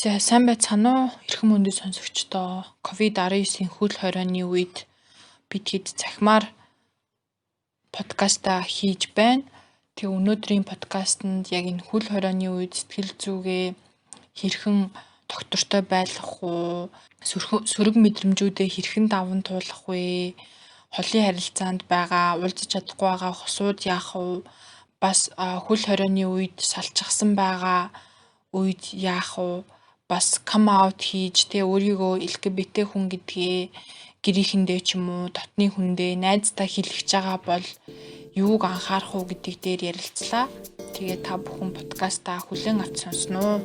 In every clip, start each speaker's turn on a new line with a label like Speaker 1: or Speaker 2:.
Speaker 1: За сайн байцгаана уу? Эрхэм өндөд сонсогчдоо. COVID-19-ийн хөл хорионы үед бид хэд цахимаар подкаста хийж байна. Тэг өнөөдрийн подкастт яг энэ хөл хорионы үед сэтгэл зүгээ хэрхэн доктортой байлгах уу? Сөрөг мэдрэмжүүдээ хэрхэн даван туулах вэ? Холын харилцаанд байгаа уулзах чадахгүй байгаа хосууд яах вэ? Бас хөл хорионы үед салчгсан байгаа үед яах вэ? Бас come out хийж өөрийгөө LGBT хүн гэдгээ гэрийнхэндээ ч юм уу дотны хүндээ найздаа хэлэх байгаа бол юуг анхаарах уу гэдэг дээр ярилцлаа. Тэгээ та бүхэн подкастаа хүлээн авч сонсно уу?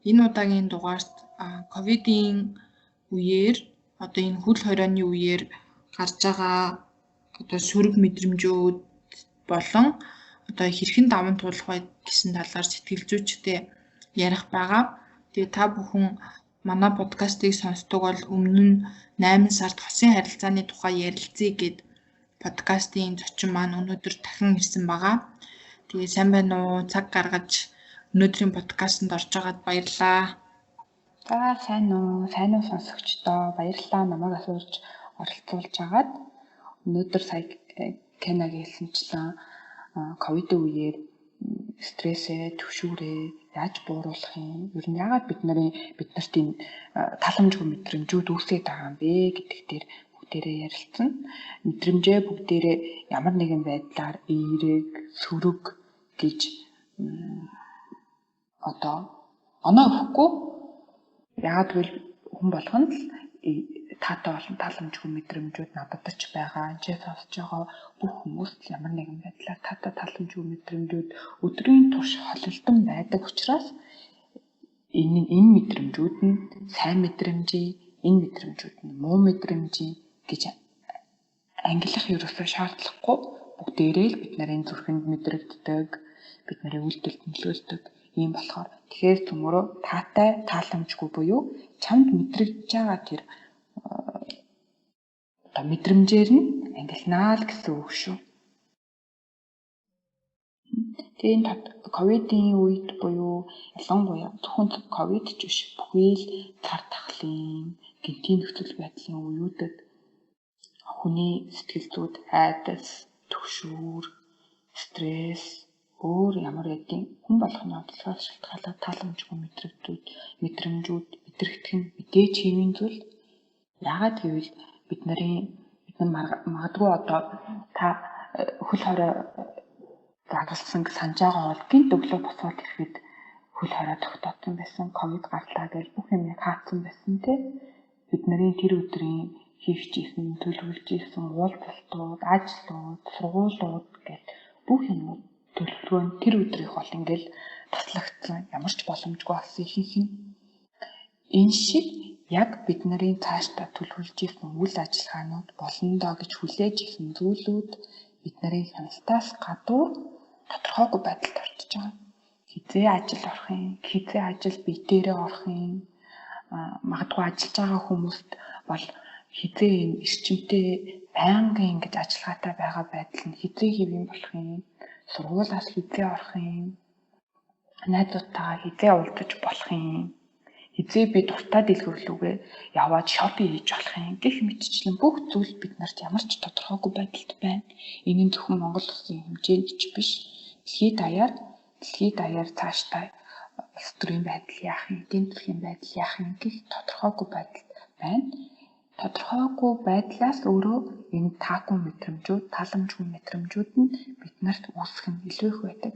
Speaker 1: Энэ удаагийн дугаарт ковидын үеэр одоо энэ хөл хорионы үеэр гарч байгаа одоо сөрөг мэдрэмжүүд болон одоо хэрхэн даван туулах вэ гэсэн талаар сэтгэл зүйчтэй ярих байгаа. Тэгээ та бүхэн манай подкастыг сонсдог бол өмнө нь 8 сард хосын харилцааны тухай ярилцъя гэд подкастын зочин маань өнөөдөр дахин ирсэн байгаа. Тэгээ сайн байна уу? Цаг гаргаж өнөөдрийн подкастт орж байгаад баярлалаа.
Speaker 2: За сайн уу сонсогчдоо баярлалаа намайг асуулж оролцуулж агаад. Өнөөдөр сая Кенаг хэлсэнчлэн ковидын үеэр стрессээ, төвшүүрээ яаж бууруулах юм? Ер нь яагаад бид нарт энэ таламжгүй мэдрэмжүүд үүсээд байгаа юм бэ гэдэг дээр бүгдээрээ ярилцсан. Мэдрэмжээ бүгдээрээ ямар нэгэн байдлаар эерэг, сөрөг гэж одоо оноо өгөхгүй. Яагаад гэвэл хүн болгоно л таатай болон таламжгүй мэдрэмжүүд надад ч байгаа. Энд сонсож байгаа бүх хүмүүс ямар нэгэн байдлаар таатай таламжгүй мэдрэмжүүд өдрийн турш холилдон байдаг учраас энэ мэдрэмжүүд нь сайн мэдрэмжий, энэ мэдрэмжүүд нь муу мэдрэмжий гэж ангилах ерөөсөө шаардлагагүй. Бүгдээрээ л бид нарын зүрхэнд мэдрэгддэг, бид нарын үйлдэлд нөлөөлдөг юм болохоор тэгэхээр төмөрөө таатай тааламжгүй буюу чамд мэдрэгдэж байгаа тэр одоо мэдрэмжээр нь ангилнаа л гэсэн үг шүү. Тэгээд ковидын үед буюу ялангуяа зөвхөн ковид ч биш бүхий л цар тахлын гинтийн нөхцөл байдлын үеүүдэд хүний сэтгэл зүйд айдас, түгшүүр, стресс өөр ямар нэгэн хүн болгоны онцлогоос шалтгаалаад таламжгүй мэдрэмжүүд мэдрэгдэх нь мэдээж хэвийн зүйл. Яагаад гэвэл бид магадгүй одоо та хөл хорой загалсан санаж байгаа бол гинт өглөө босоод ирэхэд хөл хорой тогтоосон байсан, ковид гарлаа гэж бүх юм хаацсан байсан тий. Бид нарын тэр өдрийн хийх гэсэн, төлөвлөж исэн уулзалтууд, ажлууд, сургуулиуд гэх бүх юм төлөвлөгөө тэр өдрийнх бол ингээл таслагдсан ямар ч боломжгүй болсон ихэнх нь. Энэ шиг яг бид нарын цаашдаа төлөвлөж исэн үйл ажиллагаанууд болно доо гэж хүлээж исэн зүйлүүд бид нарын хяналтаас гадуур тодорхойгүй байдалд орчиж байгаа. Хизээ ажил орох юм, хизээ ажил бие дээрээ орох юм. Магадгүй ажиллаж байгаа хүмүүст бол хизээ энэ эрчимтэй байнгын ингэж ажиллагаатай байгаа байдал нь хизээ хэвэн болох юм. Сургуулиас хизээ орох юм. Найзуудтайгаа хизээ уулзаж болох юм. Хизээ би дуртай дэлгүүрлүүгээ яваад шопинг хийж болох юм. Гэх мэтчлэн бүх зүйл бид нарт ямар ч тодорхойгүй байдалд байна. Энэ нь зөвхөн Монгол улсын хэмжээнд ч биш. Дэлхийд даяар цаашдаа улс төрийн байдал яах юм, эдийн засгийн байдал яах юм гэх тодорхойгүй байдал байна. Тодорхойгүй байдлаас өөрөө энэ таагүй мэдрэмжүүд, таламжгүй мэдрэмжүүд нь биднэрт үүсэх нь илүү их байдаг.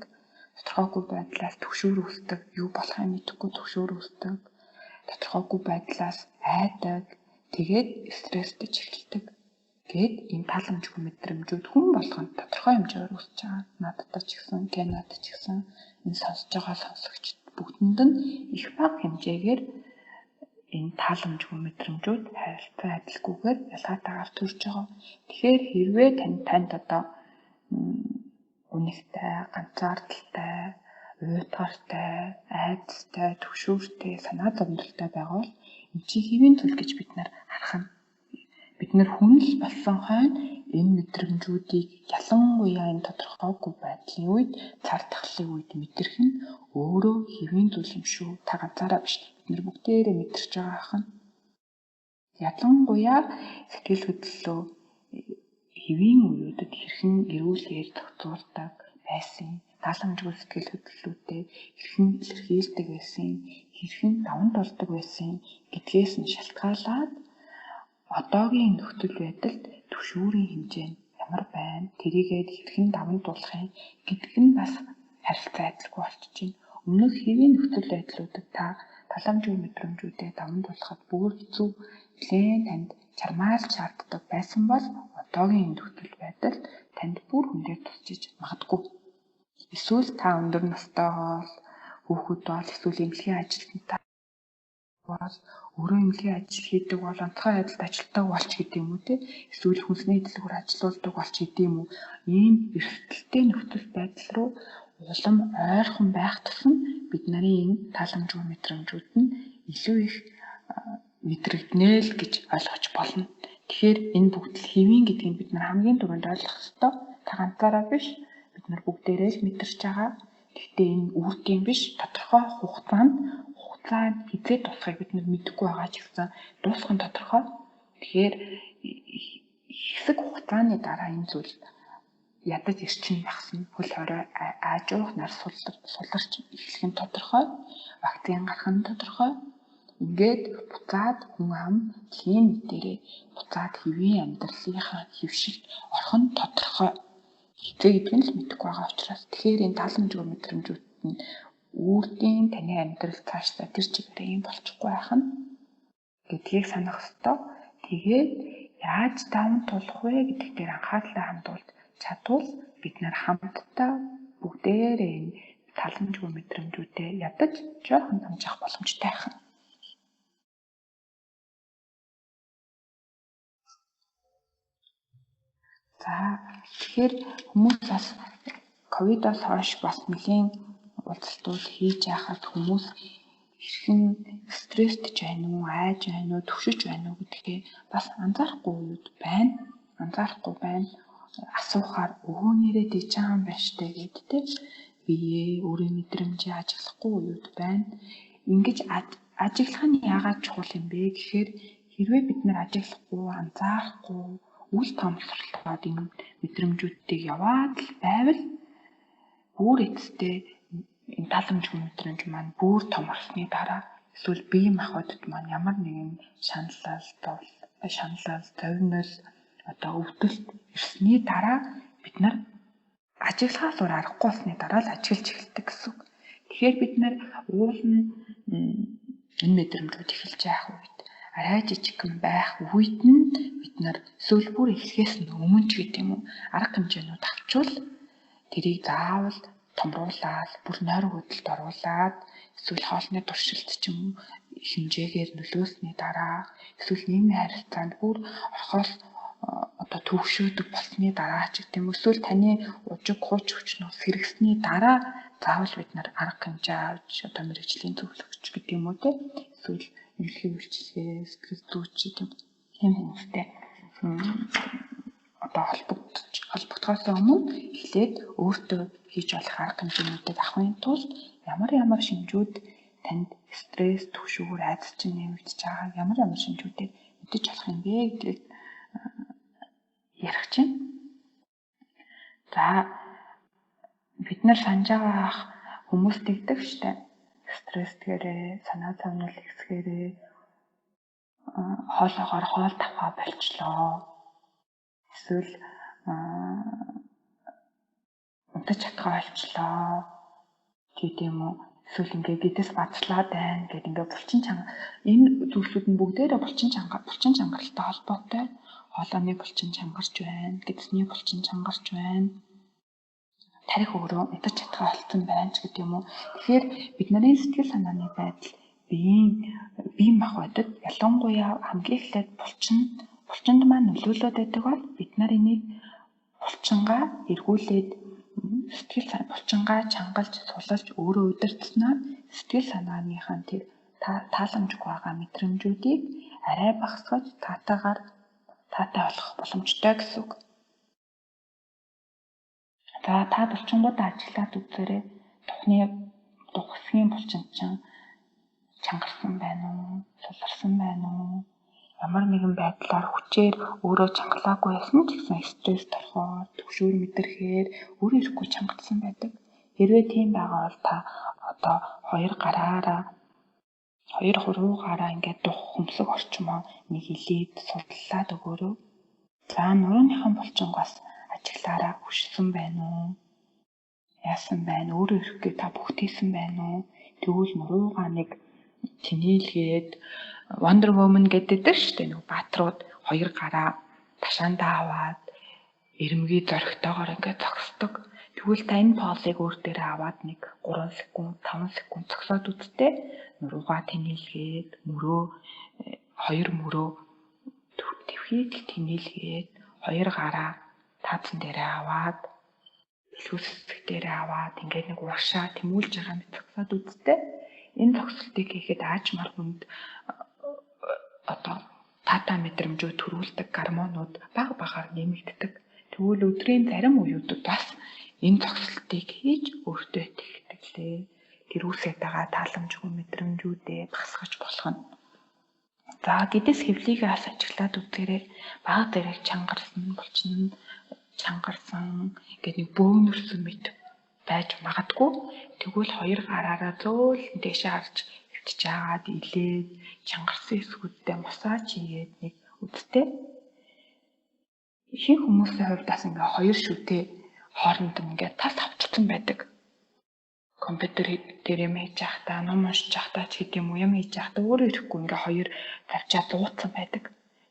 Speaker 2: Тодорхойгүй байдлаас түгшүүр үүсдэг, юу болохыг мэдэхгүй түгшүүр үүсдэг. Тодорхойгүй байдлаас айдаг, тэгээд стресстэй эхэлдэг. Гэт энэ таламжгүй мэдрэмжүүд хүн болгонд тодорхой хэмжээгээр үүсэж байгаа. Надад ч гэсэн, Кенад ч гэсэн энэ сонсож байгаа сонсогчд бүгдэнд нь их бага хэмжээгээр энэ тааламжгүй мэдрэмжүүд харилцаа адилгүйгээр ялгаатайгаар төрж байгаа. Тэгэхээр хэрвээ танд одоо үнэхтэй, ганцаардалтай, уйтгартай, айдастай, төгшөөртэй, санаа зовлонтой байвал энэ чинь хэвийн тул гэж бид нар харах нь. Бид нар хүн л болсон хойно энэ мэдрэмжүүдийг ялангуяа энэ тодорхойгүй байдлын үед, цар тахлын үед мэдрэх нь өөрөө хэвийн зүйл юм шүү. Та ганцаараа биш. Бид нар бүгдээрээ мэдэрч байгаа ахна. Ялангуяа сэтгэл хөдлөлөө хэвийн үеүүдэд хэрхэн эрүүлгээр тогтвордог байсан, тааламжгүй сэтгэл хөдлөлүүдэд хэрхэн илэрхийлдэг байсан, хэрхэн даван тулдаг байсан гэдгээс нь шалтгаалаад одоогийн нөхцөл байдалд түвшүүрийн хэмжээ нь ямар байна, тэрийгээд хэрхэн даван туулахын гэдг нь бас харилцаа адилгүй болчихж байна. Өмнөх хэвийн нөхцөл байдлуудад та таламжгүй мэдрэмжүүдэд даван туулахад бүр хэцүү нэлээд танд чармаалж шаарддаг байсан бол одоогийн нөхцөл байдалд танд бүр хүндээр тусчиж магадгүй. Эсвэл та өндөр настай бол хүүхэд бол эсвэл эмнэлгийн ажилтнтай бол өөрөө эмнэлгийн ажил хийдэг бол онцгой байдалд ажилтдаг болч гэдэг юм уу те, эсвэл хүнсний дэлгүүр ажилуулдаг болч гэдэг юм уу, ийм эрсдэлтэй нөхцөл байдал руу улам ойрхон байх тусам бид нарын энэ тааламжгүй мэдрэмжүүд нь илүү их мэдрэгдэнэ л гэж ойлгож болно. Тэгэхээр энэ бүгд л хэвийн гэдгийг бид нар хамгийн түрүүнд ойлгох ёстой. Та ганцаараа биш, бид нар бүгдээрээ л мэдэрч байгаа. Гэхдээ энэ үрдийн биш, тодорхой хугацаанд хизээ дуусахыг бид нар мэдэхгүй байгаа ч гэсэн дуусах нь тодорхой. Тэгэхээр хэсэг хугацааны дараа энэ зүйл ядаж ирчин багсна, хөл хорой аажуух нар суларч эхлэх нь тодорхой. Вакцин гарах нь тодорхой. Ингээд буцаад хүн ам тийм дээрээ буцаад хэвийн амьдралынхаа хөвшилд орох нь тодорхой. Хизээ гэдг нь л мэдэхгүй байгаа учраас тэгэхээр энэ тааламжгүй мэдрэмжүүд нь үрдийн таны амьдрал цаашдаа тэр чигээр юм болчихгүй байх нь гэдгийг санах ёстой. Тэгээд яаж даван тулах вэ гэдэг дээр анхаарлаа хандуулж чадвал бид нар хамтдаа бүгдээрээ энэ тааламжгүй мэдрэмжүүдэд ядаж жоохон дамжих боломжтой байх нь. За тэгэхээр хүмүүс бас ковидоос хойш бас нэлийн уулзалтууд хийж яхад хүмүүс хэрхэн стресстэй байна уу, айж байна уу, төвшөж байна уу гэдгээ бас анзаарахгүй үед байна. Анзаарахгүй байна. Асуухаар өвөө нэрээ дэж байгаа юм байна штэ гэдтэй бие өөрийн мэдрэмжээ ажиглахгүй үед байна. Ингэж ажиглах нь яагаад чухал юм бэ гэхээр хэрвээ бид нар ажиглахгүй, анзаарахгүй үл томсорлоод энэ мэдрэмжүүдийг яваад л байвал бүр эцэстээ энэ тааламжгүй мэдрэмж маань бүр том орсны дараа эсвэл бие махбодд маань ямар нэгэн шаналл, зовнил, одоо өвдөлт ирсний дараа бид нар ажиглахаас өөр аргагүй болсны дараа л ажиглаж эхэлдэг гэсэн. Тэгэхээр бид нар уулын энэ мэдрэмжүүд эхэлж явах үед арай жижигхэн байх үед нь бид нар эсвэл бүр эхлэхээс өмнө ч гэдэг юм уу арга хэмжээнүүд авчвал тэрийг заавал томруулаад бүр нойр хөдөлд оруулаад эсвэл хоолны туршилт ч юм уу хэмжээгээр нөлөөсний дараа эсвэл нийгмийн харилцаанд бүр орхоос одоо төвшөөдөг болсны дараа ч гэдэг юм эсвэл таны ужиг хууч хүчнээс хэрэгсний дараа заавал бид нар арга хэмжээ авч одоо мэрэгжлийн зөвлөгч гэдэг юм уу те эсвэл эмнэлгийн үйлчилгээ сэтгэл зүйч гэдэг юм хүмүүстэй одоо холбогдохоос өмнө эхлээд өөртөө хийж болох арга хэмжээнүүдийг авахын тулд ямар шинжүүд танд стресс, түгшүүр, айдас чинь нэмэгдэж байгаа ямар шинжүүдийг мэдэж болох юм бэ гэдгийг ярих чинь. За бид нар санаж байгаа хүмүүс тэгдэг штэ. Стресстгээрээ, санаа зовнил ихсгээрээ хоолоогоор хоол тавхаа болчлоо. Эсвэл унтаж чадхаа болчлоо. Гэдэм үү? Эсвэл ингээ гэдэс бацлаад байна гэд ингээ булчин чанга энэ зүйлсүүд нь бүгдээрээ булчин чангаралтай холбоотой. Хоолойны булчин чангарч байна, гэдэсний булчин чангарч байна. Тарих өөрөө унтаж чадхаа болцсон байна ч гэдэг юм уу. Тэгэхээр бидний сэтгэл санааны байдал биеийн махбодод ялангуяа хамгийн эхлээд булчинд маань нөлөөлөд байдаг бол бид нар энийг булчингаа эргүүлээд сэтгэл санаа булчингаа чангалж сулалж өөрөө удирдснаар сэтгэл санааныхаа тэр тааламжгүй байгаа мэдрэмжүүдийг арай багасгаж таатай болох боломжтой гэсэн үг. За та булчингуудаа ажиглаад үзээрэй. Тухсгийн булчин чинь чангарсан байна уу? Суларсан байна уу? Ямар нэгэн байдлаар хүчээр өөрөө чангалаагүй байсан ч гэсэн стресс толгоор, төвшүүр мэдрэхээр өөрөө ирэхгүй чангалсан байдаг. Хэрвээ тийм байгаа бол та одоо хоёр хуруугаараа ингээд дух хөмсөг орчмоо нэг илээд судлаад өгөөрэй. За нурууныхан булчингаас ажиглаараа хүшсэн байна уу? Яасан байна? Өөрөө ирэхгүй та бүгд хийсэн байна уу? Тэгвэл нуруугаа нэг тэнээлгээд Wonder Woman гэдэг шүү дээ. Нэг баатрууд хоёр гараа ташаандаа аваад эрэмгийн зоригтойгоор ингээд зогсдог. Тэгвэл та энэ позыг өөр дээрээ аваад нэг 3 секунд, 5 секунд зогсоод үзтээ нуруугаа тэнээлгээд хоёр мөрөө твхийг тэнээлгээд хоёр гараа таацсан дээрээ аваад илүүс хэсэг дээрээ аваад ингээд нэг уршаа тэмүүлж байгаа мэт зогсоод үзтээ. Энэ зогсолтыг хийхэд аажмаар хүнд одоо таатай мэдрэмжүүд төрүүлдэг гормонууд бага багаар нэмэгддэг. Тэгвэл өдрийн зарим үеүүдэд бас энэ зогсолтыг хийж өөртөө итгэлээ тэр үүсэж байгаа тааламжгүй мэдрэмжүүдээ багасгаж болох нь. За гэдэс хэвлийгээ бас ажиглаад үзээрэй. Бага зэрэг чангарсан гэдэг нэг бөөнөрсөн мэт байж магадгүй. Тэгвэл хоёр гараараа зөөлөн дэшээ харж хөвтөж жаагаад илээд чангарсан хэсгүүдтэй массаж хийгээд нэг үсттэй. Ихэнх хүмүүсийн хувьд бас ингээ хоёр шүтээ хооронд ингээ тас авчирсан байдаг. Компьютер дээр юм хийж явахдаа, ном уншиж явахдаа ч гэдэм үү юм хийж явахдаа өөрөө ирэхгүй ингээ хоёр тавьчаад дууцсан байдаг.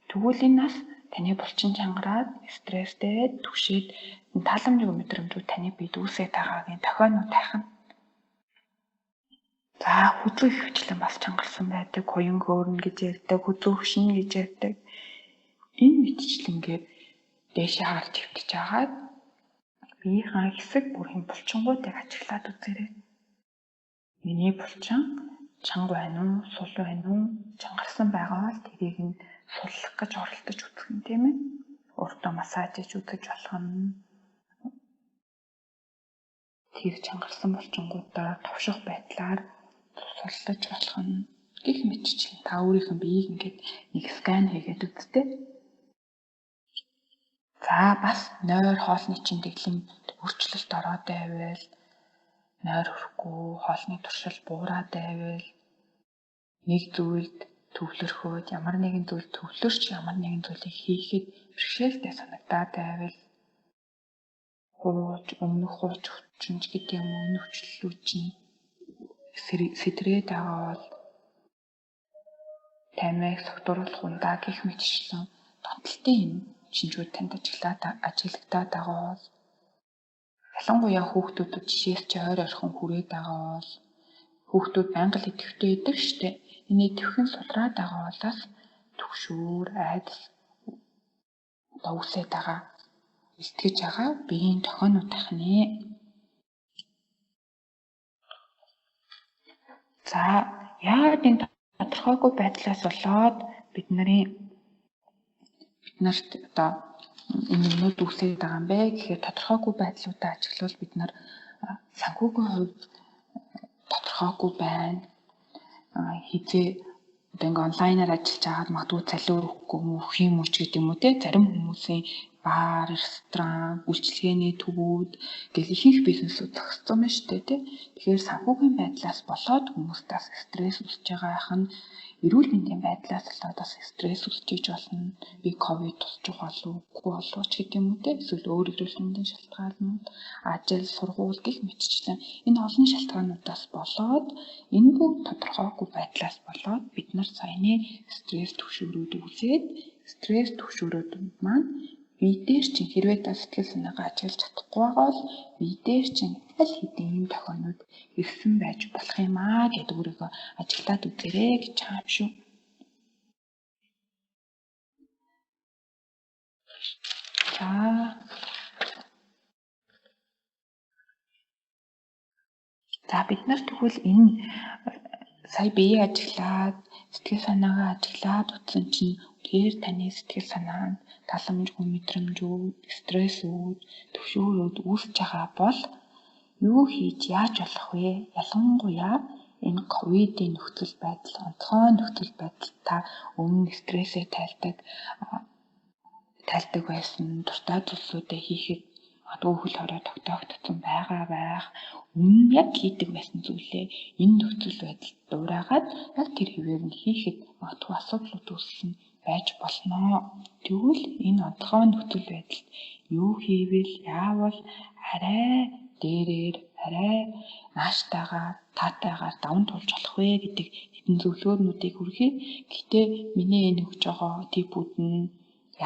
Speaker 2: Тэгвэл энэ нас таны булчин чангараад стресстэй түгшээд тааламжгүй мэдрэмжүүд таны биед үүсэж байгаагийн тохионоо тайхна. За хүзүү хөвчлэн бас чангарсан байдаг, хуян хөөрнө гэж ярьдаг, хүзүү хөшнө гэж ярьдаг. Энэ мэтчлэнгээр дээшээ харж хөвтөж агаад биеийн хэсэг бүрийн булчингуудыг ажиглаад үзээрэй. Миний булчин чанга байна уу, сул байна уу? Чангарсан байгаа бол тэрийг нь суллах гэж оролдож үзэх юм тийм ээ. Өөртөө массаж хийж үзэж болох нь. Тэр чангарсан булчингуудаар товших байдлаар суллаж болох нь гэх мэтчлэн та өөрийнхөө биеийг ингээд нэг скан хийгээд үзтээ. За бас нойр хоолны чинь дэглэм өөрчлөлт ороод байвал нойр өрөхгүй, хоолны туршил буураад байвал нэг зүйлд төвлөрөхөд ямар нэгэн зүйл төвлөрч ямар нэгэн зүйлийг хийхэд бэрхшээлтэй санагдаад байвал өмнөх хууч өвчнж гэдэг юм уу нөхцөлүүд чинь сэтрээд байгаа бол таймыг согтууруулах ундаа гэх мэтчлэн тоталтай юм шинжүүд танд ажиглагдаад байгаа бол ялангуяа хүүхдүүдэд жишээс чи ойр орхон хүрээд байгаа бол хүүхдүүд байнга л идэвхтэй идэг штеп. Энэ идэвхэн сулраад байгаа болоос төгшүүр, айдас үүсээд байгаа илтгэж байгаа биеийн тохионоо тахнэ. За яагаад энэ тодорхойгүй байдлаас болоод бид нарт одоо энэ юмнууд үүсээд байгаа юм бэ гэхээр тодорхойгүй байдлуудаа ажиглавал бид нар санхүүгийн хувьд тодорхойгүй байна. Хизээ одоо ингээ онлайнаар ажиллаж байгаад магадгүй цалин өрөхгүй мөх юм уу ч гэдэг юм уу те зарим хүмүүсийн бар, ресторан, үйлчилгээний төвүүд гэл ихэнх бизнесүүд зогссон байна шүү дээ тий. Тэгэхээр санхүүгийн байдлаас болоод хүмүүстээс стресс үүсэж байгаа ахын эрүүл мэндийн байдлаас болоод бас стресс үүсэж болно. Би ковид тусчих болов уу ч гэдэг юм уу тий. Эсвэл өөр эрүүл мэндийн шалтгаанууд, ажил, сургууль гэх мэтчлэн энэ олон шалтгаануудаас болоод энэ бүх тодорхойгүй байдлаас болоод бид нар саяны стресс түвшүүрүүд үүсээд стресс түвшүүрүүд маань бие дээр чинь хэрвээ та сэтгэл санаагаа ажиглаж чадахгүй байгаа бол бие дээр чинь аль хэдийн ийм тохионууд ирсэн байж болох юм аа гэдэг өөрийгөө ажиглаад үзээрэй гэж байгаа юм шүү. За За бид нар тэгвэл энэ сая биеийг ажиглаад сэтгэл санаагаа ажиглаад утсан чинь тэгэхээр таны сэтгэл санаанд таламжгүй мэдрэмжүүд, стрессүүд, төвшөөрүүд үүсэж байгаа бол юу хийж яаж болох вэ? Ялангуяа энэ ковидын нөхцөл байдал, онцгой нөхцөл байдал та өмнө стрессээ тайлдаг байсан, дуртай зүйлсүүдээ хийхэд магадгүй хөл хорой тогтоогдсон байгаа байх. Өмнө яг хийдэг байсан зүйлээ энэ нөхцөл байдалд дуурайгаад яг тэр хэвээр нь хийхэд магадгүй асуудлууд үүснэ байж болно. Тэгвэл энэ онцгой нөхцөл байдалд юу хийвэл яавал арай дээрээр арай нааштайгаар таатайгаар даван туулж болох вэ гэдэг хэдэн зөвлөгөөнүүдийг хүргэе. Гэхдээ миний энэ өгж байгаа типүүд нь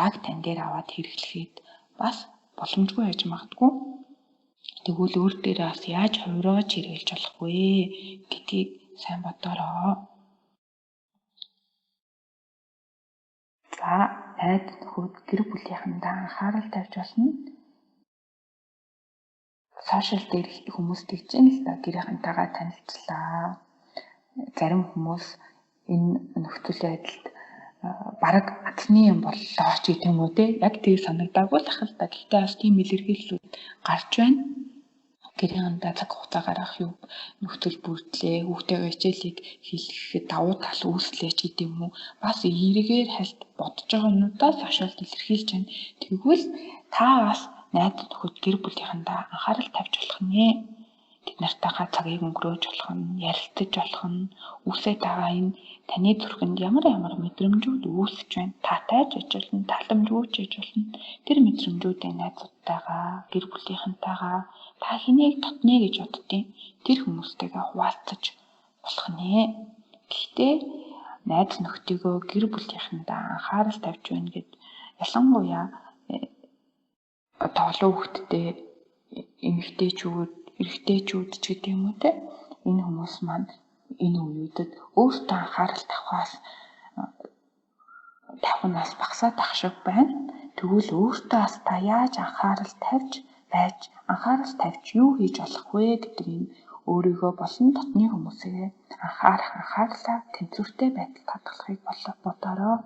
Speaker 2: яг тань дээр аваад хэрэглэхэд бас боломжгүй байж магадгүй. Тэгвэл өөр дээрээ бас яаж хувираж хэрэглэж болох вэ гэдгийг сайн бодоорой. За, найз нөхөд гэр бүлийнхэндээ анхаарал тавьж болно. Сошиал дээр хүмүүс тэгж юм л да, гэрийнхэнтэйгээ танилцлаа. Зарим хүмүүс энэ нөхцөл байдалд бараг атны юм боллоо ч гэдэг юм уу те. Яг тийг санагдаагүй л ах л да. Гэхдээ бас тийм илэрхийллүүд гарч байна. Гэрийнхэнтэй цаг хугацаа гаргах юу нөхцөл бүрдлээ, хүүхдтэйгээ хичээлийг хийхэд давуу тал үүслээ ч гэдэг юм уу. Бас эргээр хальт бодож байгаа юмудаа сошиалд илэрхийлж байна. Тэгвэл та бас найз нөхөд гэр бүлийнхэндээ анхаарал тавьж болох нэ. Тэд нартайгаа цагийг өнгөрөөж болох нь, ярилцаж болох нь, үсээд байгаа энэ таны зүрхэнд ямар мэдрэмжүүд үүсэж байна. Таатай ч гэж болно, таламжгүй ч гэж болно. Тэр мэдрэмжүүдээ найзуудтайгаа, гэр бүлийнхэнтэйгаа та хэнийг тотнё гэж боддیں۔ Тэр хүмүүстэйгээ хуваалцаж болох нэ. Гэхдээ найз нөхдийгөө гэр бүлийнхэндээ анхаарал тавьж байна гэд ялангуяа тоолоо хөлттэй эмэгтэйчүүд, эрэгтэйчүүд ч гэдэг юм уу те. Энэ хүмүүс маань энэ үеүүдэд өөртөө анхаарал тавихнаас багасаад ах шиг байна. Тэгвэл өөртөө бас та яаж анхаарал тавьж юу хийж болох вэ гэдэг нь өөрийгөө болон дотны хүмүүсээ анхаарлаа тэнцвэртэй байдалд хадгалахыг бодорой.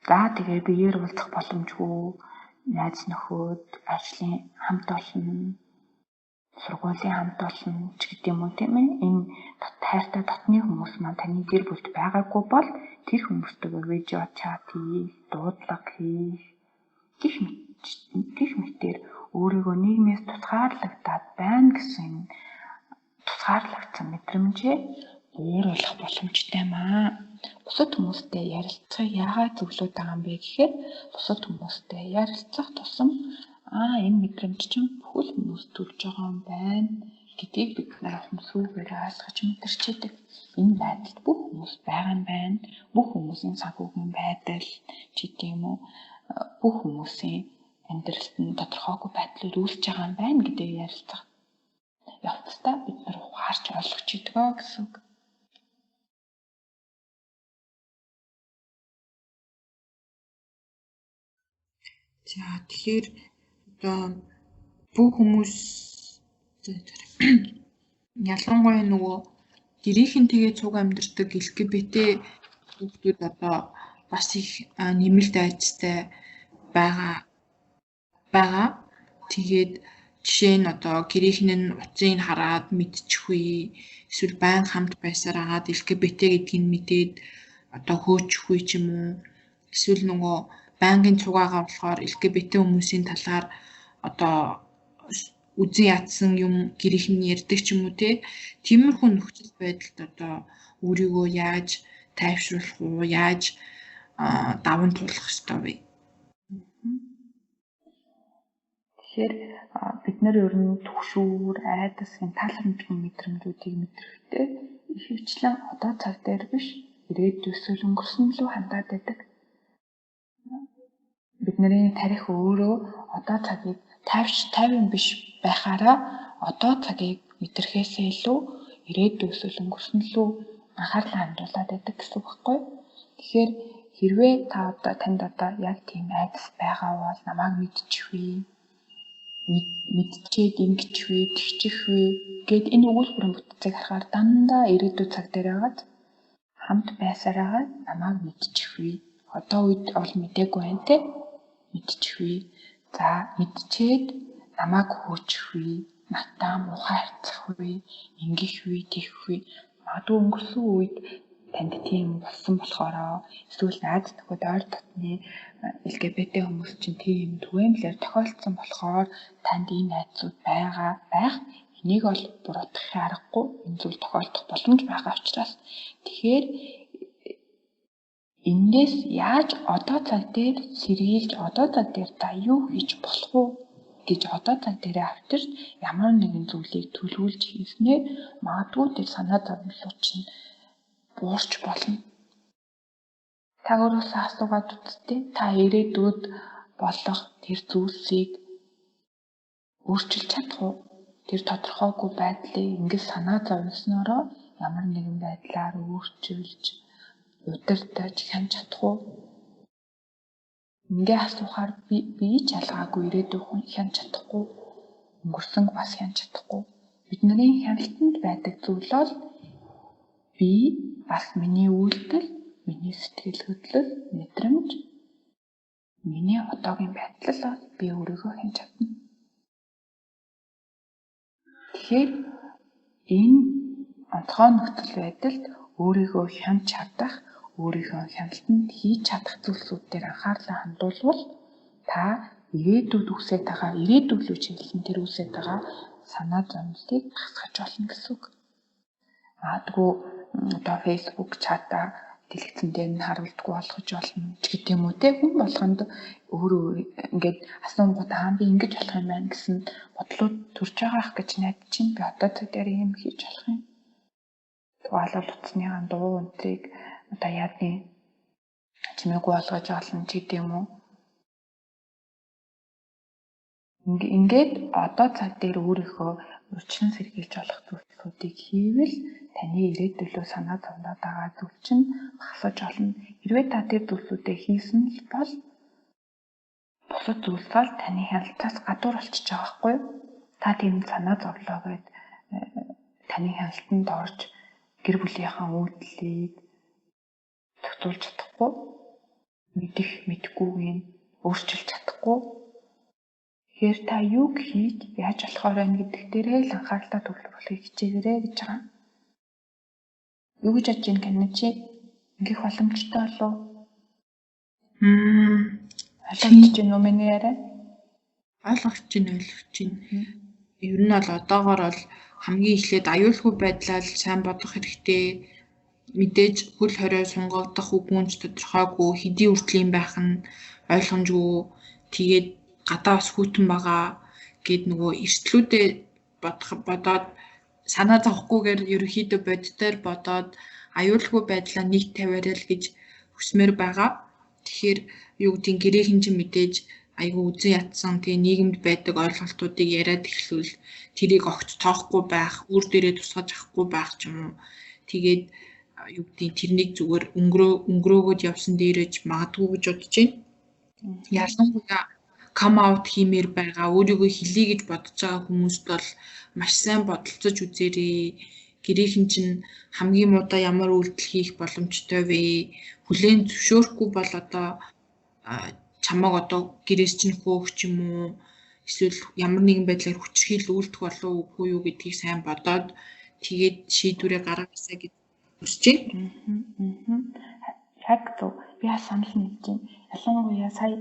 Speaker 2: За тэгээ биеэр уулзах боломжгүй найз нөхөд, ажлын хамт олон, сургуулийн хамт олон ч гэдэг юм уу тийм ээ. Энэ хайртай дотны хүмүүс маань таны гэр бүлд байгаагүй бол тэр хүмүүстэйгээ видео чат хийх, дуудлага хийх, гэх мэтээр өөрийгөө нийгмээс тусгаарлагдаад байна гэсэн тусгаарлагдсан мэдрэмжээ бууруулах боломжтой маа. Бусад хүмүүстэй ярилцахыг яагаад зөвлөд байгаа юм бэ гэхээр бусад хүмүүстэй ярилцах тусам энэ мэдрэмж чинь бүхэл хүмүүс төрж байгаа юм байна гэдгийг бид хүмүүсүүгээр ойлгож мэдэрчээдэг. Энэ байдалд бүх хүмүүс байгаа юм байна. Бүх хүмүүсийн санхүүгийн байдал ч гэдэг юм уу бүх хүмүүсийн амьдралд нь тодорхойгүй байдлууд үүсэж байгаа юм байна гэдгийг ярилцах явцдаа бид нар ухаарч ойлгож идэгөө гэсэн үг. За тэгэхээр одоо бүх хүмүүс ялангуяа нөгөө гэрийнхэнтэйгээ цуг амьдардаг LGBT хүүхдүүд одоо бас их нэмэлт айцтай байгаа. Тэгээд жишээ нь одоо гэрийнхэн нь утсыг хараад мэдчихгүй эсвэл байн хамт байсаар агаад LGBT гэдгийг нь мэдээд одоо хөөчихгүй ч юм уу эсвэл нөгөө байнгын цугаагаа болохоор LGBT хүмүүсийн талаар одоо үзэн ядсан юм гэрийнхэн нь ярьдаг ч юм уу тиймэрхүү нөхцөл байдалд одоо өөрийгөө яаж тайвшруулах уу, яаж даван туулах ёстой вэ? Тэгэхээр бид нар ер нь түгшүүр, айдас гэн тааламжгүй мэдрэмжүүдийг мэдрэхдээ ихэвчлэн одоо цаг дээр биш ирээд төсөөл өнгөрсөн лөө хандаад байдаг. Бидний тарих өөрөө одоо цагийг тайван биш байхаараа одоо цагийг мэдрэхээсээ илүү ирээд төсөөл өнгөрсөн лөө анхаарлаа хандуулад байдаг гэсэн үг байхгүй. Тэгэхээр хэрвээ танд одоо яг тийм айдас байгаа бол намайг мэдчихвээ. мэдчихэд ингэж вэ, тэгчих вэ гэд энэ өгүүлбэрийн бүтцийг харахаар дандаа ирээдүйн цаг дээр байгаад хамт байсараагаа намайг мэдчих вэ. Одоо үед ол мдээгүй байна те. Мэдчих вэ. За мэдчихэд намайг хөөчих вэ. Натаа муухай харцах вэ. Ингэх вэ, тэгэх вэ. Магадгүй өнгөрсөн үед танд тийм болсон болохоороо эсвэл найз нөхөд ойр дотны LGBT хүмүүс чинь тийм түгээмлэр тохиолдсон болохоор танд энэ найзууд байх энийг бол буруутгахын аргагүй энэ зүйл тохиолдох боломж байгаа учраас тэгэхээр эндээс яаж одоо цаг дээр сэргийлж одоо цаг дээр та юу хийж болох вэ гэж одоо цаг дээр авчирч ямар нэгэн зүйлийг төлөвлөж хийснээр магадгүй тэр санаа зовлон чинь буурч болно. Та өөрөөсөө асуугаад үзтээ та ирээдүйд болох тэр зүйлсийг өөрчилж чадах уу? Тэр тодорхойгүй байдлыг ингэж санаа зовсноороо ямар нэгэн байдлаар өөрчилж удирдах хянж чадах уу? Ингээ асуухаар би ч ялгаагүй ирээдүйг хянж чадахгүй. Өнгөрсөнг бас хянж чадахгүй. Бидний хяналтанд байдаг зүйл бол би бас миний үйлдэл, миний сэтгэл хөдлөл, мэдрэмж, миний одоогийн байдал бол би өөрийгөө хянж чадна. Тэгэхээр энэ онцгой нөхцөл байдалд өөрийгөө хянж чадах, өөрийнхөө хяналтанд хийж чадах зүйлсүүд дээр анхаарлаа хандуулвал та ирээдүйд үсэж байгаа, ирээдүйд л чиглэсэн тэр үсэж байгаа санаа зовлтыг хасгаж болно гэсэн үг. Магадгүй одоо Facebook чата дэлгэцэн дээр нь харуулдаггүй болгож болно ч гэдэг юм уу те хүн болгонд өөрөө ингээд асуунгууд би ингэж болох юм байна гэсэн бодлууд төрж байгаах гэж найдаж чинь би одоо цаг дээр юм хийж болох юм. Тугаалал утасныхаа дуу өнтрийг одоо яадны чимээгүй болгож олно ч гэдэг юм уу. Ингээд одоо цаг дээр өөрийнхөө урьдчилан сэргийлж болох зүйлсүүдийг хийвэл таны ирээдүйлөө санаа зовноод байгаа зүйл чинь багасж олно. Хэрвээ та тэр зүйлсүүдээ хийсэн бол бусад зүйлс бол таны хяналтаас гадуур болчихж байгаа байхгүй юу? Та тийм санаа зовлоо гэд таны хяналтанд орж гэр бүлийнхаа үйлдэлийг зохицуулж чадахгүй, мэдэх мэдхгүйг өөрчилж чадахгүй. Тэгэхээр та юг хийж яаж болохоор байна гэдэг дээрээ л анхаарлаа төвлөрүүлэхийг хичээгээрэй гэж байгаа. Юу гэж бодож байна гэнэ чи? Ингэх боломжтой болов? Ойлгож байна уу миний яриа?
Speaker 1: Ойлгож байна. Ер нь бол одоогоор бол хамгийн эхлээд аюулгүй байдлаар сайн бодох хэрэгтэй. Мэдээж хөл хорой сунгагдах үгүнч тодорхойгүй хэдий хүртэл юм байх нь ойлгомжгүй. Тэгээд гадаа бас хүйтэн байгаа гэд нөгөө эрсдлүүдээ бодоод санаа зовхгүйгээр ерөнхийдөө боддоор бодоод аюулгүй байдлаа нэг тавиарай л гэж хүсмээр байгаа. Тэгэхээр юу гэдгийг гэрээхэн чинь мэдээж айгүй үзэн ятсан тэгээ нийгэмд байдаг ойлголтуудыг яриад эхлүүл тэрийг огт тоохгүй байх, үр дээрээ тусгаж авахгүй байх ч юм уу. Тэгээд юу гэдгийг тэрнийг зүгээр өнгөрөөгөөд явсан дээрэж магадгүй гэж бодож байна. Ялангуяа come out хиймээр байгаа өөрийгөө хэлье гэж бодож байгаа хүмүүст бол маш сайн бодолцож үзээрэй. Гэрээхэн чинь хамгийн муудаа ямар үйлдэл хийх боломжтой вэ? Хүлээн зөвшөөрөхгүй бол одоо чамаг одоо гэрээс чинь хөөх ч юм уу эсвэл ямар нэгэн байдлаар хүчрхийл үйлдэх болов уу юу гэдгийг сайн бодоод тэгээд шийдвэрээ гаргаасаа гэж хүсэж байна.
Speaker 2: Яг зөв. Би санал нэгж байна. Ялангуяа сая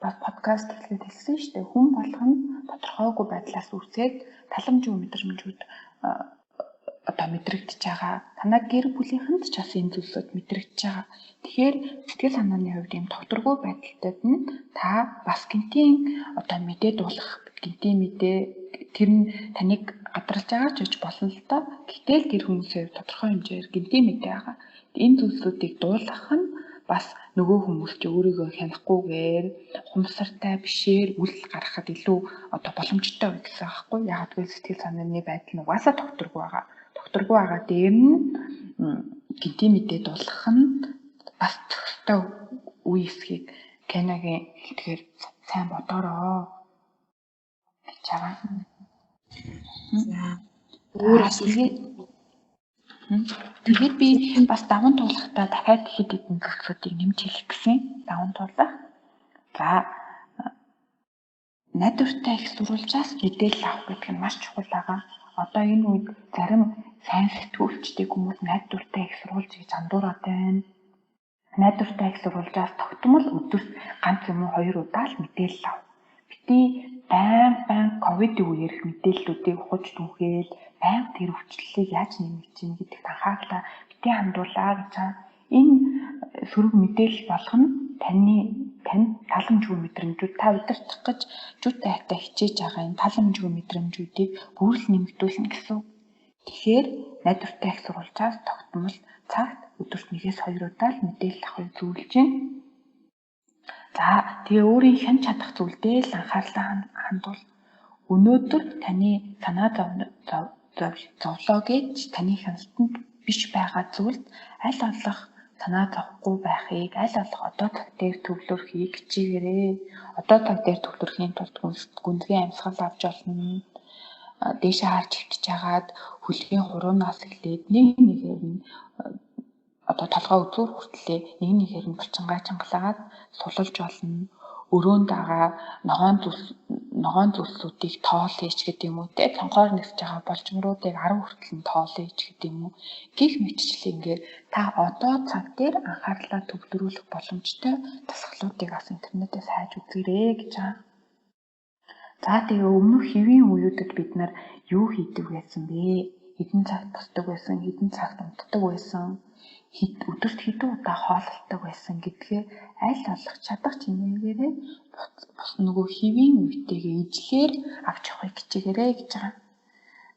Speaker 2: подкаст хэлээд хэлсэн шүү дээ. Хүн болгоно тодорхойгүй байдлаас үсээд таламжгүй мэдрэмжүүд одоо мэдрэгдэж байгаа. Танай гэр бүлийнхэнд ч бас энэ зүйлсүүд мэдрэгдэж байгаа. Тэгэхээр сэтгэл санааны хувьд ийм тогтворгүй байдалтад нь та бас гинтийн одоо мэдээ дуулах, гинтийн мэдээ тэр нь таныг гадарлаж байгаа ч гэж болно л доо. Гэтэл тэр хүмүүсээ тодорхой хэмжээр гинтийн мэдээ байгаа. Энэ зүйлсүүдийг дуулгах нь бас нөгөө хүмүүс ч өөрийгөө хянахгүйгээр ухамсартай бишээр үл гаргахад илүү одоо боломжтой вэ гэсэн аахгүй. Яг гэвэл сэтгэл санааны байдал нь угаасаа тогтворгүй байгаа. Тогтворгүй байгаа дээр нь гинтийн мэдээ дуулгах нь бас төгстэй үе эсхийг Кенагийн хэлдгээр сайн бодороо чагаа.
Speaker 1: За.
Speaker 2: Өөр тэгээд би бас даван туулахдаа дахиад хэд хэдэн зүйлсүүдийг нэмж хэлэх гэсэн. Даван туулах. За найдвартай их сурвалжаас мэдээлэл авах гэдэг нь маш чухал байгаа. Одоо энэ үед зарим сайн сэтгүүлчдийн хүмүүс найдвартай их сурвалж гэж андуураад байна. Найдвартай их сурвалжаас тогтмол өдөрт ганц юм уу 2 удаа л мэдээлэл ав. Бити баян ковидын үеэр мэдээллүүдийг ухаж түнхээл баян тэр өвчлөлийг яаж нэмэгдэж чинь гэдэгт анхаарлаа бити хандуулаа гэж байна. Энэ сөрөг мэдээлэл болгоно танд таламжгүй мэдрэмжүүд та удирдах гэж жүжигтэй хатаа хичээж байгаа энэ таламжгүй мэдрэмжүүдийг бүрэл нэмэгдүүлнэ гэсэн. Тэгэхээр найдвартай их сурвалжаас тогтмол цагт өдөрт 1-2 удаа л мэдээлэл авахыг зөвлөж байна. За тэгээ өөрийн хэн чадах зүйлдээ л анхаарлаа хандуул. Өнөөдөр таны санаа зовлоо гэж таны хяналтанд биш байгаа зүйлд аль болох санаа зовхгүй байхыг аль болох одоо цаг дээр төвлөрөхийг хичээгээрэй. Одоо цаг дээр төвлөрөхийн тулд гүнзгий амьсгал авч олно. Дээшээ харж хөвчж хагаад хөлгийн хуруунаас эхлээд нэгээр нь одоо толгой үзүүр хүртлээ нэгээр нь булчингаа чангалаад сулж болно. Өрөөнд байгаа ногоон зүйлсүүдийг тоолъё ч гэдэг юм уу те цонхоор нисэж байгаа болжмруудыг 10 хүртэл нь тоолъё ч гэдэг юм уу гих мэтчлэнгээр та одоо цаг дээр анхаарлаа төвлөрүүлэх боломжтой дасгалуудыг бас интернетээс хайж үзээрэй гэж байна. За тэгээ өмнөх хэвийн үеүүдэд бид нар юу хийдэг байсан бэ? Хэдэн цагт босдог байсан, хэдэн цагт унтдаг байсан, өдөрт хэдэн удаа хооллолдог байсан гэдгээ аль болох чадах чимээгээрээ бус нөгөө хэвийн үетэйгээ ижлэр авч явахыг хичээгээрэй гэж байгаа.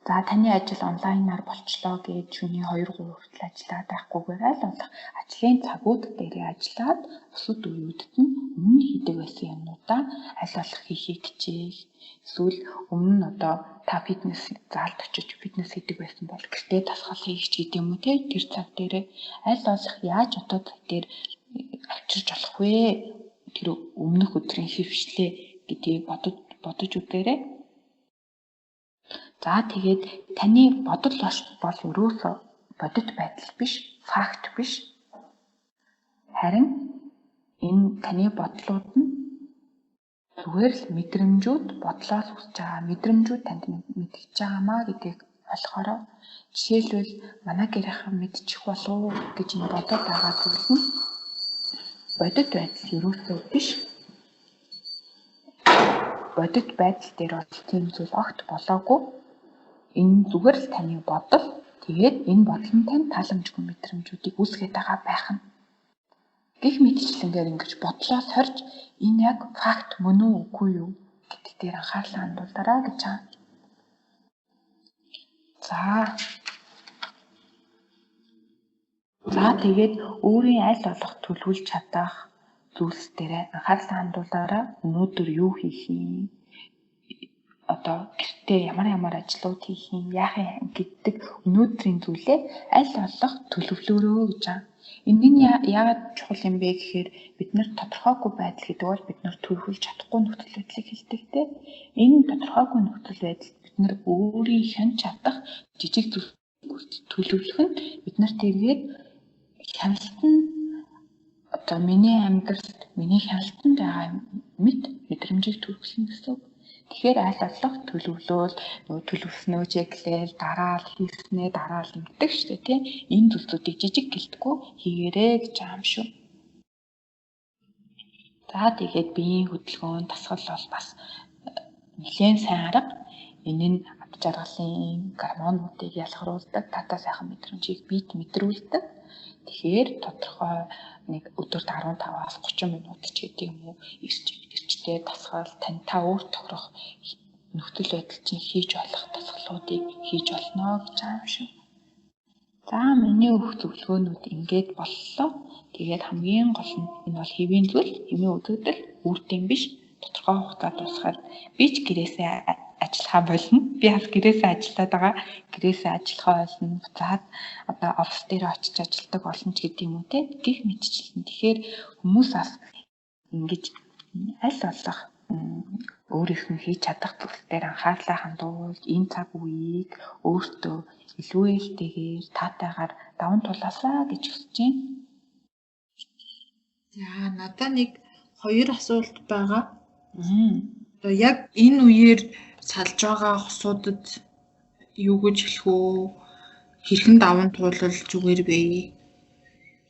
Speaker 2: За таны ажил онлайнаар болчлоо гэж шөнийн 2-3 хүртэл ажиллаад байхгүйгээр аль болох ажлын цагууд дээрээ ажиллаад бусад үеүүдэд нь өмнө хийдэг байсан юмнуудаа аль болох хийхийг хичээх. Эсвэл өмнө нь одоо та фитнес заалд очиж фитнес хийдэг байсан бол гэртээ дасгал хийх ч гэдэг юм уу те тэр цаг дээрээ аль болох яаж одоо цаг дээр авчирч болох вэ? Тэр өмнөх өдрийн хөвшлээ гэдгийг бодож үзээрэй. За тэгээд таны бодол бол ерөөсөө бодит байдал биш, факт биш. Харин энэ таны бодлууд нь зүгээр л мэдрэмжүүд бодлоос үүсэж байгаа мэдрэмжүүд танд мэдчихэж байгаамаа гэдгийг ойлгохороо жишээлбэл манай гэрийнхэн мэдчих болов гэж энэ бодоод байгаа зүйл нь бодит байдал ерөөсөө биш. Бодит байдал дээр бол тийм зүйл огт болоогүй. Энэ зүгээр л таны бодол. Тэгээд энэ бодол нь танд таламжгүй мэдрэмжүүдийг үүсгэж байгаа байх нь. Гэх мэтчлэнгээр ингэж бодлоос хорж энэ яг факт мөн үү үгүй юу гэдэг дээр анхаарлаа хандуулаарай гэж байна. За тэгээд өөрийн аль болох төлөвлөж чадах зүйлс дээр анхаарлаа хандуулаарай. Өнөөдөр юу хийх юм? Одоо гэртээ ямар ажлууд хийх юм, яах юм гэдэг өнөөдрийн зүйлээ аль болох төлөвлөөрөө гэж байна. Энэ нь яагаад чухал юм бэ гэхээр бид нар тодорхойгүй байдал гэдэг бол бид нар төлөвлөж чадахгүй нөхцөл байдлыг хэлдэг те. Энэ тодорхойгүй нөхцөл байдалд бид нар өөрийн хэн чадах жижиг төлөвлөх нь бид нар тэргээд хяналтан одоо миний амьдралд миний хяналтанд байгаа мэдрэмжийг төрүүлсэн гэсэн. Тэгэхээр аль болох төлөвлөөл төлөвснөө чеклээл дараал хийснээ дараал ингэдэг шүү дээ тийм энэ зүйлсүүдийг жижиг гэлтгүй хийгээрэй гэж байгаа юм шүү. За тэгээд биеийн хөдөлгөөн дасгал бол бас нэлээд сайн арга. Энэ нь ад жаргалын гормонуудыг ялгаруулдаг, татаа сайхан мэдрэмжийг биед мэдрүүлдэг. Тэгэхээр тодорхой нэг өдөрт 15-аас 30 минут ч гэдэг юм уу эрчтэй дасгал та өөр тохирох нөхцөл байдал чинь хийж болох дасгалуудыг хийж олно гэж байгаа юм шүү. За миний өгөх зөвлөгөөнүүд ингээд боллоо. Тэгээд хамгийн гол нь энэ бол хэвийн зүйл, хэмээн үзэгдэл, үрдэм биш, тодорхой хугацаанд дуусгаад би ч гэрээсээ ажиллахаа болно. Би бас гэрээсээ ажиллаад байгаа. Гэрээсээ ажиллахаа болно. Буцаад одоо офис дээр очиж ажилладаг болно ч гэдэг юм уу те. Гэх мэтчлэн. Тэгэхээр хүмүүс бас ингэж аль болох өөрийнх нь хийж чадах зүйлс дээр анхаарлаа хандуулж энэ цаг үеийг өөртөө илүү ээлтэйгээр таатайгаар даван туулаасаа гэж хүсэж байна.
Speaker 1: За надад нэг хоёр асуулт байгаа. Одоо яг энэ үеэр салж байгаа хосуудад юу гэж хэлэх үү? Хэрхэн даван туулал зүгээр бэ?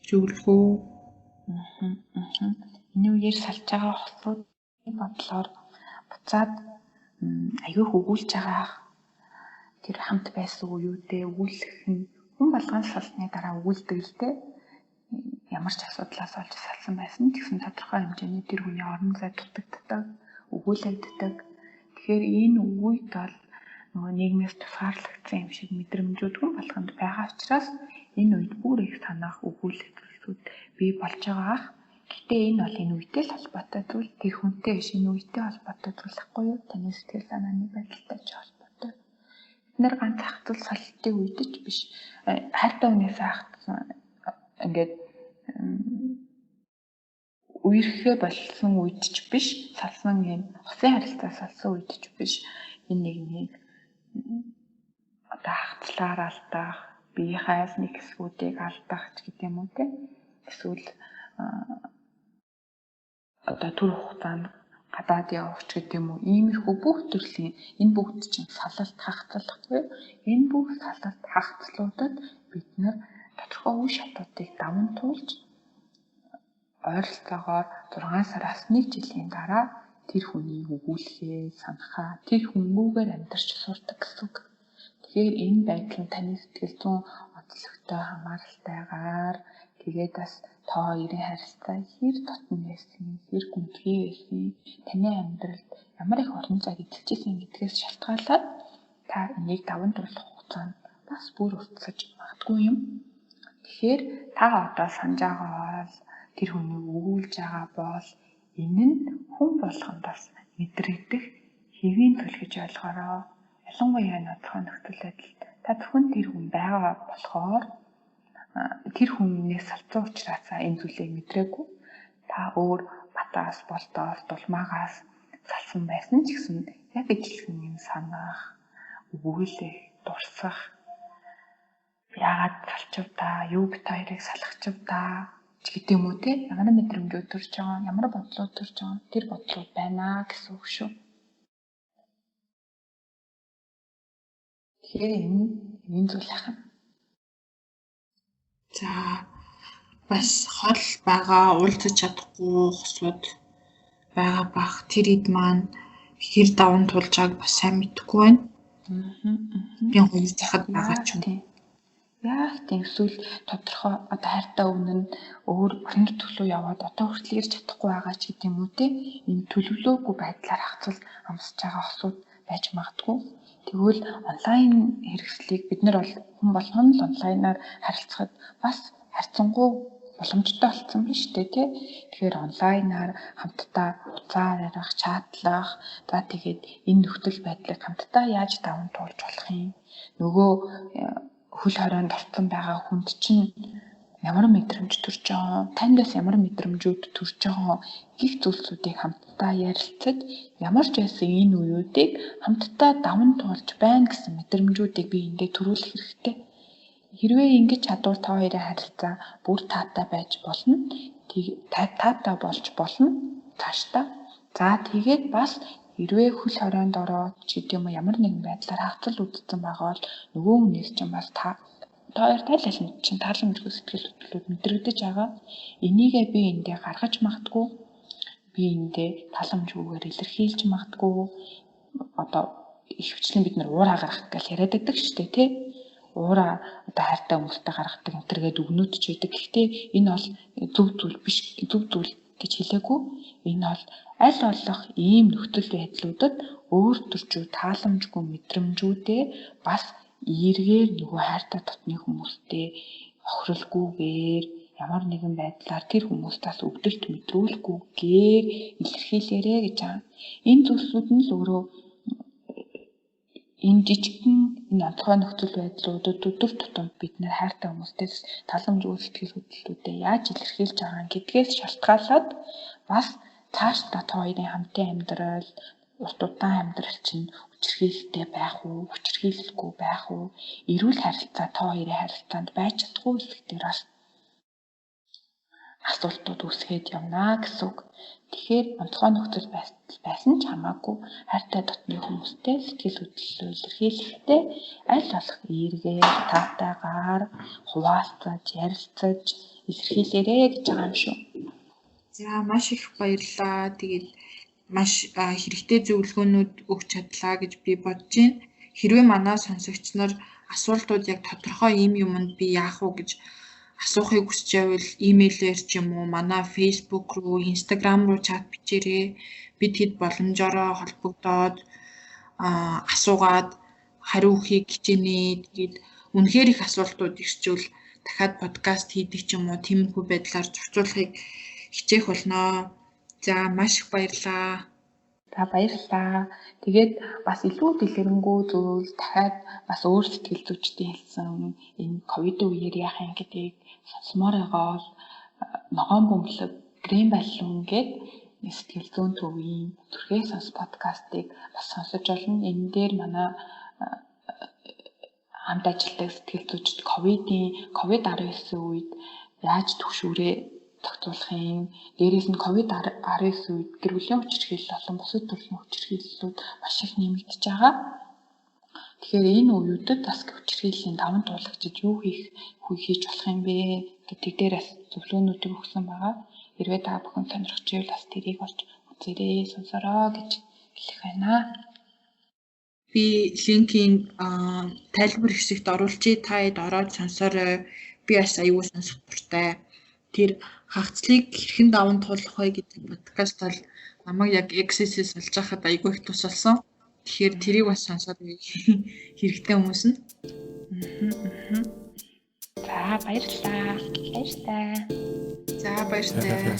Speaker 1: Зөвлөх үү?
Speaker 2: Энэ үеэр салж байгаа хосуудын бодлоор буцаад аягүй өгүүлж байгаа тэр хамт байсан үеүдээ өгүүлэх нь хүн болгон салсны дараа өгүүлдэг л дээ. Ямар ч асуудлаас олж салсан байсан ч гэсэн тодорхой хэмжээний тэр хүний орон зай дутагддаг, өгүүлэгддэг. Тэгэхээр энэ үед бол нөгөө нийгмээс тусгаарлагдсан юм шиг мэдрэмжүүд хүн болгонд байгаа учраас энэ үед бүр их санаах өгүүлэгдлүүд бий болж байгаа ах. Гэтэ энэ бол энэ үедээ л холбоотой зүйл, тэр хүнтэй биш энэ үедээ холбоотой зүйл ахгүй юу? Таны сэтгэл санааны байдалтай ч холбоотой. Бид нэр ганц хатал саллтын үед ч биш, хайртай хүнээс хатсан ингээд үерхээ болсон үед ч биш, салсан юм хосын харилцаа салсан үед ч биш. Энэ нэгнийг одоо хагцлаар алдах, биеийнхээс нэг хэсгүүдийг алдах ч гэдэг юм уу те. Эсвэл одоо түр хугацаанд гадаад явах ч гэдэг юм уу. Иймэрхүү бүх төрлийн энэ бүгд чинь салалт хагцлахгүй. Энэ бүх салалт хагцлуудад бид нэр тодорхой үе шатуудыг даван туулж ойролцоогоор 6 сараас 1 жилийн дараа тэр хүнийг өгүүлэхээ санахаа тэр хүмүүгээр амьдарч сурдаг гэсэн үг. Тэгэхээр энэ байдал нь таны сэтгэл зүйн онцлогтой хамааралтайгаар тэгээд бас та хоёрын харилцаа хэр дотн байсан, хэр гүнзгий байсан, таны амьдралд ямар их орон зайг эзэлжсэн гэдгээс шалтгаалаад та энийг даван туулах хугацаанд бас бүр уртсаж магадгүй юм. Тэгэхээр та одоо санаж байгаа бол тэр хүнийг өгүүлж байгаа бол энэ нь хүн болгондоос мэдрэгдэх хэвийн зүйл гэж ойлгоорой. Ялангуяа нотхоо нөхцөл байдал та зөвхөн тэр хүн байгаа болохоор тэр хүнээс салцсан учраас энэ зүйлийг мэдрээгүй. Та өөр батаас, болтоос, дулмаагаас салсан байсан ч гэсэн яг ижилхэн юм санах, өгүүлэх, дурсах яагаад салчив та, юу бит хоёрыг салгахчив та ч гэдэг юм уу те. Ямар мэдрэмжүүд төрж байгаа, ямар бодлууд төрж байгаа тэр бодлууд байна гэсэн үг шүү. Тэгэхээр энэ зүйл ахна.
Speaker 1: За бас хол байгаа уулзаж чадахгүй хосууд байгаа бах тэр ид маань хэр даван тулж байгааг бас сайн мэдэхгүй байна. Би хоёр захад байгаа ч юм.
Speaker 2: Яг тийм эсвэл тодорхой одоо хайртай өмнө нь өөр орон төлөө яваад одоо хүртэл ирж чадахгүй байгаа ч гэдэг юм уу те. Энэ төлөвлөөгүй байдлаар хацвал амсаж байгаа хосууд байж магадгүй. Тэгвэл онлайн хэрэгслийг бид нар бол хүн болгоно л онлайнаар харилцахад бас харьцангуй боломжтой болсон байна шүү дээ тий. Тэгэхээр онлайнаар хамтдаа уцаар ярих, чатлах, за тэгээд энэ нөхцөл байдлыг хамтдаа яаж даван туулж болох юм? Нөгөө хөл хорионд орсон байгаа хүнд чинь ямар мэдрэмж төрж байгаа, таньдаас ямар мэдрэмжүүд төрж байгаа гих зүйлсүүдийг хамтдаа ярилцаж ямар ч байсан энэ үеүүдийг хамтдаа даван туулж байна гэсэн мэдрэмжүүдийг би эндээ төрүүлэх хэрэгтэй. Хэрвээ ингэж чадвар та хоёрын харилцаа бүр таатай байж болно. Таатай болж болно цаашдаа. За тэгээд бас хэрвээ хөл хорионд ороод ч гэдэг юм ямар нэгэн байдлаар хавцал үүдсэн байгаа бол нөгөө хүнээс чинь бас та хоёр тайлалт чинь тааламжгүй сэтгэл хөдлөлүүд мэдрэгдэж байгаа. Энийгээ би эндээ гаргаж магадгүй. Би эндээ тааламжгүйгээр илэрхийлж магадгүй. Одоо ихвчлэн бид нар уураа гаргах гэж яриад байдаг шүү дээ тий. Уураа одоо хайртай хүмүүстэй гаргадаг энтергээд өгнөд ч байдаг. Гэхдээ энэ бол зөв зүйл биш, зөв зүйл гэж хэлээгүй. Энэ бол аль болох ийм нөхцөл байдлуудад өөр төрчүү тааламжгүй мэдрэмжүүдээ бас эргээр нөгөө хайртай дотны хүмүүстэй хохиролгүйгээр ямар нэгэн байдлаар тэр хүмүүстээс өвдөлт мэдрүүлэхгүйгээр илэрхийлээрэ гэж байгаа. Энэ зүйлсүүд нь л өөрөө энэ жижигхэн энэ онцгой нөхцөл байдлуудад өдөр тутам бид нэр хайртай хүмүүсээс тааламжгүй сэтгэл хөдлөлтүүдэд яаж илэрхийлж байгаа гэдгээс шалтгаалаад бас цааш та хоёрын хамтын амьдрал урт удаан амьдрал чинь хүчирхийлэлтэй байх уу, хүчирхийлэлгүй байх уу, эрүүл харилцаа та хоёрын харилцаанд байж чадахгүй зүйлээр бас асуултууд үүсгээд явна гэсэн үг. Тэгэхээр онцгой нөхцөл байсан ч хамаагүй хайртай дотны хүмүүстэй сэтгэл хөдлөлөө илэрхийлэхдээ аль болох эргээр, таатайгаар хуваалцаж, ярилцаж илэрхийлээрэй гэж байгаа юм шүү.
Speaker 1: За маш их баярлалаа. Тэгээд маш хэрэгтэй зөвлөгөөнүүд өгч чадлаа гэж би бодож байна. Хэрвээ манай сонсогч нар асуултууд яг тодорхой ийм юмд би яах вэ гэж асуухыг хүсч байвал имэйлээр ч юм уу манай Facebook руу, Instagram руу чат бичээрэй. Бид хэд боломжоор холбогдоод асуугаад хариу өгөхийг хичээнэ. Тэгээд үнэхээр их асуултууд ирчвэл дахиад подкаст хийдэг ч юм уу тиймэрхүү байдлаар зохицуулахыг хичээх болно. За маш их баярлалаа.
Speaker 2: За баярлалаа. Тэгээд бас илүү дэлгэрэнгүй зүйл дахиад бас өөр сэтгэл зүйчдийн хэлсэн энэ ковидын үеэр яах юм гэдгийг сонсомоор байгаа бол ногоон бөмбөлөг грин баллон гэдэг сэтгэл зүйн төвийн Түрхээ сонс подкастыг бас сонсож болно. Энэ дээр манай хамт ажилладаг сэтгэл зүйчд ковид-19 үед яаж төвшүүрээ тогтоолохын, дээрээс нь ковид-19 үед гэр бүлийн хүчирхийлэл болон бусад төрлийн хүчирхийллүүд маш их нэмэгдэж байгаа. Тэгэхээр энэ үеүүдэд бас хүчирхийллийн даван туулагчид юу хийж болох юм бэ гэдэг дээр бас зөвлөгөөнүүдийг өгсөн байгаа. Хэрвээ та бүхэн сонирхож байвал бас тэрийг олж үзээрэй, сонсороо гэж хэлэх байна.
Speaker 1: Би линкийн тайлбар хэсэгт оруулчих. Та хэд ороод сонсорой. Би бас аюул сонсох дуртай. Тэр хагацлыг хэрхэн даван туулах вэ гэдэг подкаст бол намайг яг exercise олж байхад аюул их тус болсон. Тэгэхээр тэрийг бас сонсоод хэрэгтэй хүмүүс нь.
Speaker 2: За баярлалаа. Баяртай.
Speaker 1: За баяртай.